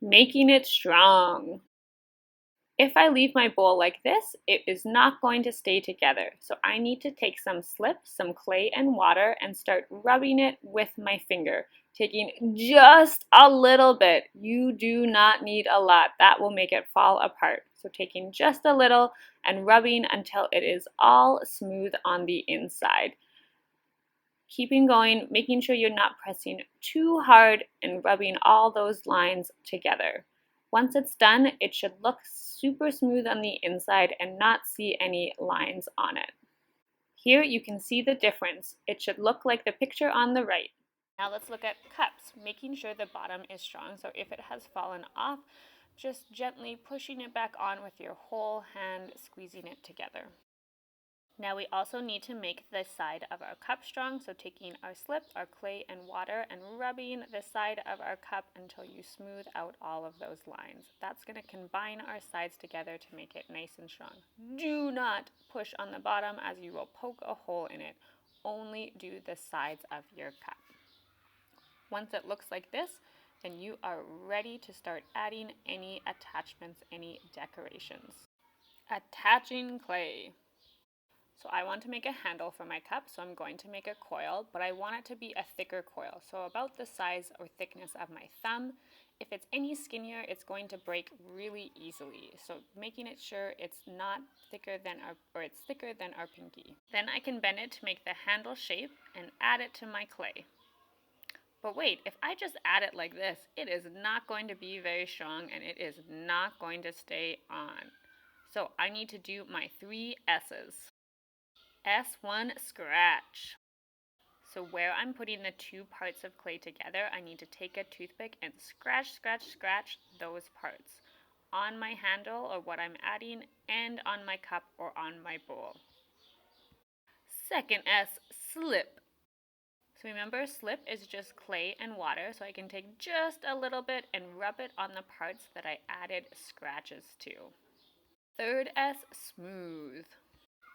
Making it strong. If I leave my bowl like this, it is not going to stay together. So I need to take some slip, some clay and water and start rubbing it with my finger, taking just a little bit. You do not need a lot. That will make it fall apart. So taking just a little and rubbing until it is all smooth on the inside. Keeping going, making sure you're not pressing too hard and rubbing all those lines together. Once it's done, it should look super smooth on the inside and not see any lines on it. Here you can see the difference. It should look like the picture on the right. Now let's look at cups, making sure the bottom is strong. So if it has fallen off, just gently pushing it back on with your whole hand, squeezing it together. Now we also need to make the side of our cup strong, so taking our slip, our clay and water and rubbing the side of our cup until you smooth out all of those lines. That's going to combine our sides together to make it nice and strong. Do not push on the bottom as you will poke a hole in it. Only do the sides of your cup. Once it looks like this, then you are ready to start adding any attachments, any decorations. Attaching clay. So I want to make a handle for my cup, so I'm going to make a coil, but I want it to be a thicker coil, so about the size or thickness of my thumb. If it's any skinnier, it's going to break really easily. So making it sure it's not thicker than it's thicker than our pinky. Then I can bend it to make the handle shape and add it to my clay. But wait, if I just add it like this, it is not going to be very strong and it is not going to stay on. So I need to do my 3 S's. S1 scratch. So where I'm putting the 2 parts of clay together, I need to take a toothpick and scratch, scratch, scratch those parts on my handle or what I'm adding and on my cup or on my bowl. Second S, slip. So remember, slip is just clay and water, so I can take just a little bit and rub it on the parts that I added scratches to. Third S, smooth.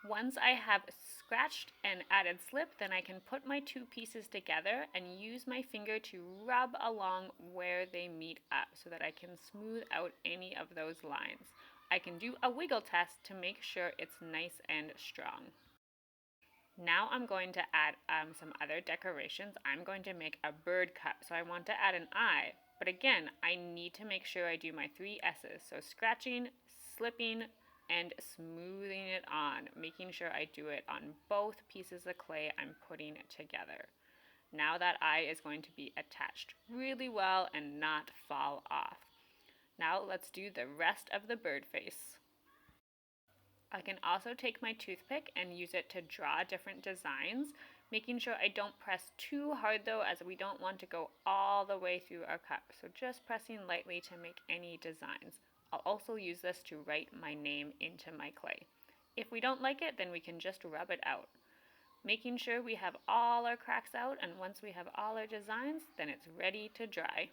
Once I have scratched and added slip, then I can put my 2 pieces together and use my finger to rub along where they meet up so that I can smooth out any of those lines. I can do a wiggle test to make sure it's nice and strong. Now I'm going to add some other decorations. I'm going to make a bird cup, so I want to add an eye. But again, I need to make sure I do my 3 S's. So scratching, slipping, and smoothing it on, making sure I do it on both pieces of clay I'm putting together. Now that eye is going to be attached really well and not fall off. Now let's do the rest of the bird face. I can also take my toothpick and use it to draw different designs, making sure I don't press too hard though, as we don't want to go all the way through our cup. So just pressing lightly to make any designs. I'll also use this to write my name into my clay. If we don't like it, then we can just rub it out. Making sure we have all our cracks out, and once we have all our designs, then it's ready to dry.